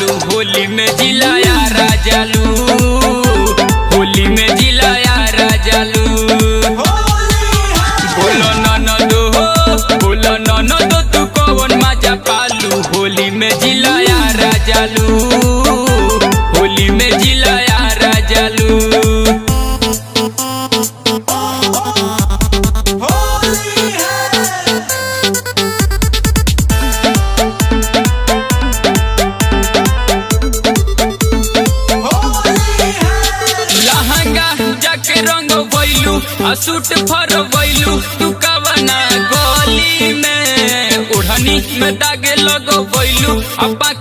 पालू होली में जिलाया राजालू, होली में जिलाया राजालू। बोलो ननदो हो, बोलो ननदो तू कौन मजा पालू होली में जिलाया राजालू, होली में जिलाया राजालू। जाके रंग भइलू सूट फर भइलू तू कवना गली में, ओढ़नी में दागे लगो भइलू अपा